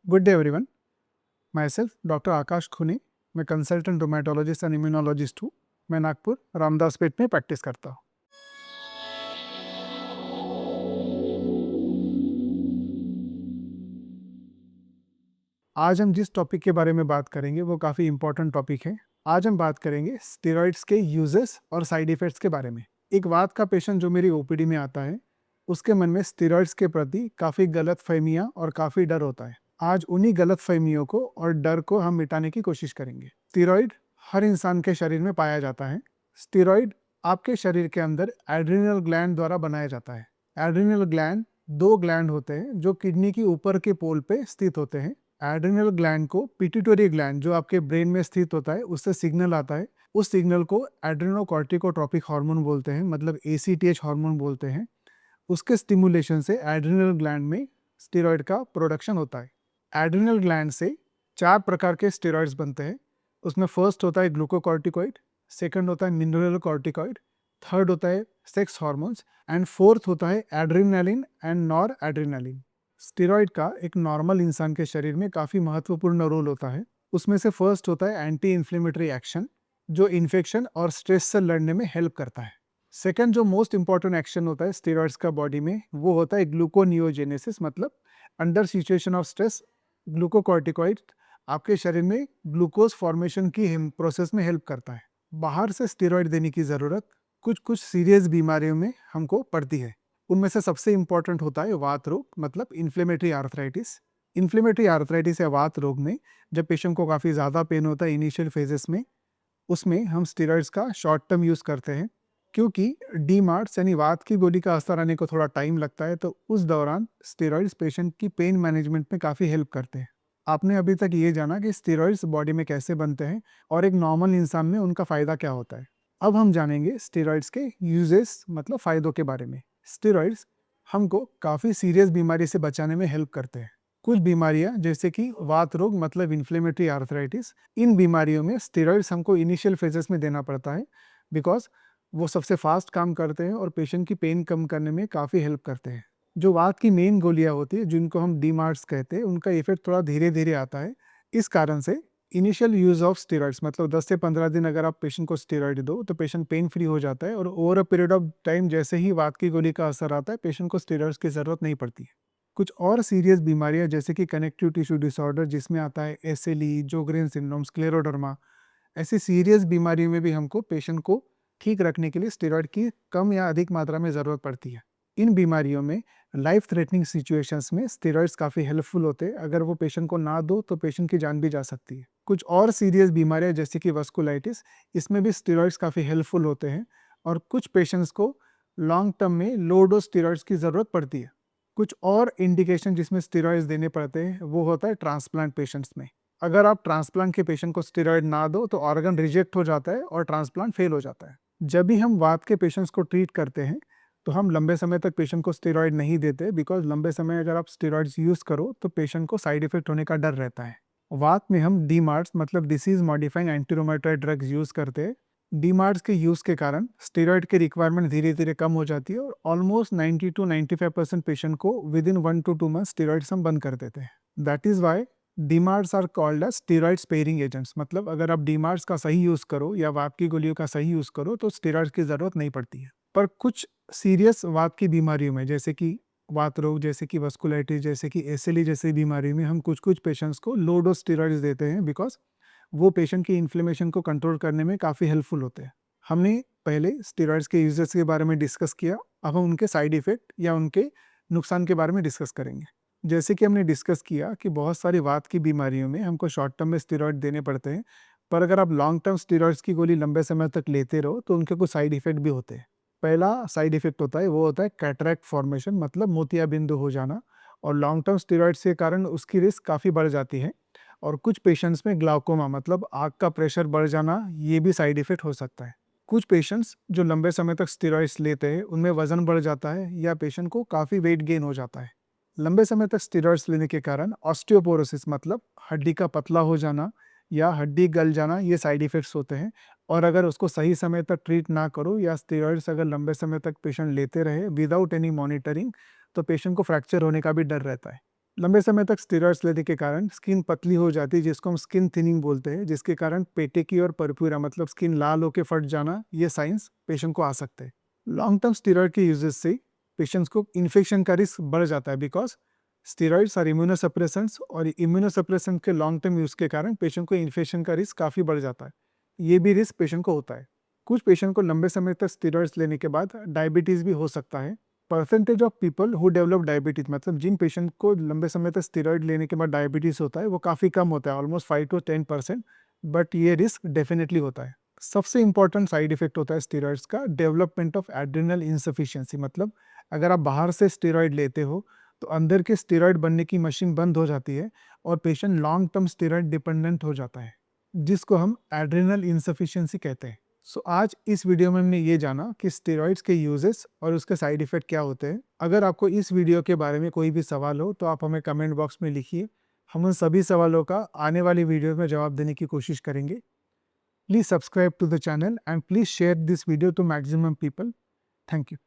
Good day everyone. My self doctor आकाश खुनी। मैं consultant rheumatologist and immunologist हूँ। मैं नागपुर रामदासपेट में प्रैक्टिस करता हूँ। आज हम जिस टॉपिक के बारे में बात करेंगे वो काफ़ी इंपॉर्टेंट टॉपिक है। आज हम बात करेंगे स्टेरॉइड्स के यूजेस और साइड इफ़ेक्ट्स के बारे में। एक वात का पेशेंट जो मेरी ओपीडी में आता है, उसके मन में स्टेरॉइड्स के प्रति काफ़ी गलत फहमियाँ और काफ़ी डर होता है। आज उन्हीं गलत फहमियों को और डर को हम मिटाने की कोशिश करेंगे। स्टेरॉइड हर इंसान के शरीर में पाया जाता है। स्टेरॉइड आपके शरीर के अंदर एड्रिनल ग्लैंड द्वारा बनाया जाता है। एड्रिनल ग्लैंड दो ग्लैंड होते हैं जो किडनी की ऊपर के पोल पे स्थित होते हैं। एड्रिनल ग्लैंड को पिट्यूटरी ग्लैंड जो आपके ब्रेन में स्थित होता है उससे सिग्नल आता है। उस सिग्नल को एड्रेनोकॉर्टिकोट्रोपिक हार्मोन बोलते हैं, मतलब ACTH हार्मोन बोलते हैं। उसके स्टिमुलेशन से एड्रिनल ग्लैंड में स्टेरॉइड का प्रोडक्शन होता है। एड्रिनल ग्लैंड से 4 प्रकार के स्टेरॉइड्स बनते हैं। उसमें फर्स्ट होता है ग्लूकोकॉर्टिकॉइड, सेकंड होता है मिनरल कॉर्टिकॉइड, थर्ड होता है सेक्स हार्मोन्स एंड फोर्थ होता है adrenaline and nor adrenaline. Steroid का एक नॉर्मल इंसान के शरीर में काफ़ी महत्वपूर्ण रोल होता है। उसमें से फर्स्ट होता है एंटी इन्फ्लेमेटरी एक्शन, जो इन्फेक्शन और स्ट्रेस से लड़ने में हेल्प करता है। सेकंड जो मोस्ट इंपॉर्टेंट एक्शन होता है स्टेरॉइड्स का बॉडी में, वो होता है ग्लूकोनियोजेनेसिस, मतलब under situation of stress glucocorticoid आपके शरीर में ग्लूकोज फॉर्मेशन की प्रोसेस में हेल्प करता है। बाहर से स्टेरॉइड देने की ज़रूरत कुछ कुछ सीरियस बीमारियों में हमको पड़ती है। उनमें से सबसे इंपॉर्टेंट होता है वात रोग, मतलब इन्फ्लेमेटरी आर्थराइटिस। इन्फ्लेमेटरी आर्थराइटिस या वात रोग में जब पेशेंट को काफ़ी ज़्यादा पेन होता है इनिशियल फेजेस में, उसमें हम स्टेरॉइड्स का शॉर्ट टर्म यूज़ करते हैं। क्योंकि डीमार्ट्स यानी वात की गोली का असर आने को थोड़ा टाइम लगता है, तो उस दौरान स्टेरॉइड्स पेशेंट की पेन मैनेजमेंट में काफ़ी हेल्प करते हैं। आपने अभी तक ये जाना कि स्टेरॉइड्स बॉडी में कैसे बनते हैं और एक नॉर्मल इंसान में उनका फ़ायदा क्या होता है। अब हम जानेंगे स्टेरॉइड्स के यूजेस, मतलब फ़ायदों के बारे में। स्टेरॉइड्स हमको काफ़ी सीरियस बीमारी से बचाने में हेल्प करते हैं। कुछ बीमारियां जैसे कि वात रोग, मतलब इन्फ्लेमेटरी आर्थराइटिस, इन बीमारियों में स्टेरॉइड्स हमको इनिशियल फेजेस में देना पड़ता है, बिकॉज वो सबसे फास्ट काम करते हैं और पेशेंट की पेन कम करने में काफ़ी हेल्प करते हैं। जो वात की मेन गोलियां होती है जिनको हम डीमार्ट्स कहते हैं, उनका इफेक्ट थोड़ा धीरे धीरे आता है। इस कारण से इनिशियल यूज ऑफ स्टेरॉइड्स, मतलब 10 से 15 दिन अगर आप पेशेंट को स्टेरॉइड दो तो पेशेंट पेन फ्री हो जाता है, और over a period of time जैसे ही वात की गोली का असर आता है पेशेंट को स्टेरॉइड्स की ज़रूरत नहीं पड़ती है। कुछ और सीरियस बीमारियां जैसे कि कनेक्टिव टिश्यू डिसऑर्डर, जिसमें आता है SLE, जोग्रेन सिंड्रोम, स्क्लेरोडर्मा, ऐसी सीरियस बीमारियों में भी हमको पेशेंट को ठीक रखने के लिए स्टेरॉइड की कम या अधिक मात्रा में ज़रूरत पड़ती है। इन बीमारियों में लाइफ थ्रेटनिंग सिचुएशंस में स्टेरॉइड्स काफ़ी हेल्पफुल होते हैं। अगर वो पेशेंट को ना दो तो पेशेंट की जान भी जा सकती है। कुछ और सीरियस बीमारियां जैसे कि वस्कुलाइटिस, इसमें भी स्टेरॉइड्स काफ़ी हेल्पफुल होते हैं, और कुछ पेशेंट्स को लॉन्ग टर्म में लो डोज स्टेरॉइड्स की ज़रूरत पड़ती है। कुछ और इंडिकेशन जिसमें स्टेरॉइड्स देने पड़ते हैं वो होता है ट्रांसप्लांट पेशेंट्स में। अगर आप ट्रांसप्लांट के पेशेंट को स्टेरॉइड ना दो तो ऑर्गन रिजेक्ट हो जाता है और ट्रांसप्लांट फेल हो जाता है। जब भी हम वात के पेशेंट्स को ट्रीट करते हैं तो हम लंबे समय तक पेशेंट को स्टेरॉइड नहीं देते, बिकॉज लंबे समय अगर आप स्टेरॉइड्स यूज़ करो तो पेशेंट को साइड इफेक्ट होने का डर रहता है। वात में हम डीमार्ट्स, मतलब डिसीज मॉडिफाइंग एंटीरोमेटॉइड ड्रग्स यूज़ करते हैं। डीमार्ट्स के यूज़ के कारण स्टेरॉइड की रिक्वायरमेंट धीरे धीरे कम हो जाती है, और ऑलमोस्ट 90 to 95% पेशेंट को within 1 to 2 month steroids हम बंद कर देते हैं। That is why DMARDs are called as steroid sparing agents, मतलब अगर आप डीमार्ट्स का सही यूज़ करो या वात की गोलियों का सही यूज़ करो तो स्टेरॉइड्स की ज़रूरत नहीं पड़ती है। पर कुछ सीरियस वात की बीमारियों में जैसे कि वात रोग, जैसे कि वस्कुलाइटिस, जैसे कि SLE जैसी बीमारी में हम कुछ कुछ पेशेंट्स को लो डोज स्टेरॉइड्स देते हैं, बिकॉज वो पेशेंट की इन्फ्लेमेशन को कंट्रोल करने में काफ़ी हेल्पफुल होते हैं। हमने पहले स्टेरॉइड्स के यूजेस के बारे में डिस्कस किया, अब हम उनके साइड इफ़ेक्ट या उनके नुकसान के बारे में डिस्कस करेंगे। जैसे कि हमने डिस्कस किया कि बहुत सारी वात की बीमारियों में हमको शॉर्ट टर्म में स्टेरॉइड देने पड़ते हैं, पर अगर आप लॉन्ग टर्म स्टेरॉइड्स की गोली लंबे समय तक लेते रहो तो उनके कुछ साइड इफ़ेक्ट भी होते हैं। पहला साइड इफ़ेक्ट होता है वो होता है कैटरैक्ट फॉर्मेशन, मतलब मोतियाबिंदु हो जाना, और लॉन्ग टर्म स्टेरॉइड्स के कारण उसकी रिस्क काफ़ी बढ़ जाती है। और कुछ पेशेंट्स में ग्लाउकोमा, मतलब आँख का प्रेशर बढ़ जाना, ये भी साइड इफ़ेक्ट हो सकता है। कुछ पेशेंट्स जो लंबे समय तक स्टेरॉइड्स लेते हैं उनमें वजन बढ़ जाता है या पेशेंट को काफ़ी वेट गेन हो जाता है। लंबे समय तक स्टेरॉइड्स लेने के कारण ऑस्टियोपोरोसिस, मतलब हड्डी का पतला हो जाना या हड्डी गल जाना, ये साइड इफ़ेक्ट्स होते हैं। और अगर उसको सही समय तक ट्रीट ना करो या स्टेरॉइड्स अगर लंबे समय तक पेशेंट लेते रहे विदाउट एनी मॉनिटरिंग, तो पेशेंट को फ्रैक्चर होने का भी डर रहता है। लंबे समय तक स्टेरॉइड्स लेने के कारण स्किन पतली हो जाती है, जिसको हम स्किन थिनिंग बोलते हैं, जिसके कारण पेटेकी और परपुरा मतलब स्किन लाल होकर फट जाना, ये साइंस पेशेंट को आ सकते हैं। लॉन्ग टर्म स्टेरॉइड के यूजेस से पेशेंट्स को इन्फेक्शन का रिस्क बढ़ जाता है, बिकॉज स्टेरॉइड्स और इम्यूनोसप्रेसेंट्स, और इम्यूनोसप्रेसेंट के लॉन्ग टर्म यूज के कारण पेशेंट को इन्फेक्शन का रिस्क काफ़ी बढ़ जाता है। ये भी रिस्क पेशेंट को होता है। कुछ पेशेंट को लंबे समय तक स्टेरॉइड्स लेने के बाद डायबिटीज़ भी हो सकता है। Percentage of people who develop diabetes, मतलब जिन पेशेंट को लंबे समय तक स्टेरॉइड लेने के बाद डायबिटीज होता है, वो काफ़ी कम होता है, ऑलमोस्ट 5 to 10%, बट ये रिस्क डेफिनेटली होता है। सबसे इंपॉर्टेंट साइड इफेक्ट होता है स्टेरॉइड्स का डेवलपमेंट ऑफ एड्रिनल इंसफिशियंसी, मतलब अगर आप बाहर से स्टेरॉइड लेते हो तो अंदर के स्टेरॉइड बनने की मशीन बंद हो जाती है और patient long term steroid dependent हो जाता है, जिसको हम एड्रिनल इंसफिशियंसी कहते हैं। सो आज इस वीडियो में हमने ये जाना कि स्टेरॉइड्स के यूजेस और उसके साइड इफेक्ट क्या होते हैं। अगर आपको इस वीडियो के बारे में कोई भी सवाल हो तो आप हमें कमेंट बॉक्स में लिखिए। हम उन सभी सवालों का आने वाली वीडियो में जवाब देने की कोशिश करेंगे। Please subscribe to the channel and please share this video to maximum people. Thank you.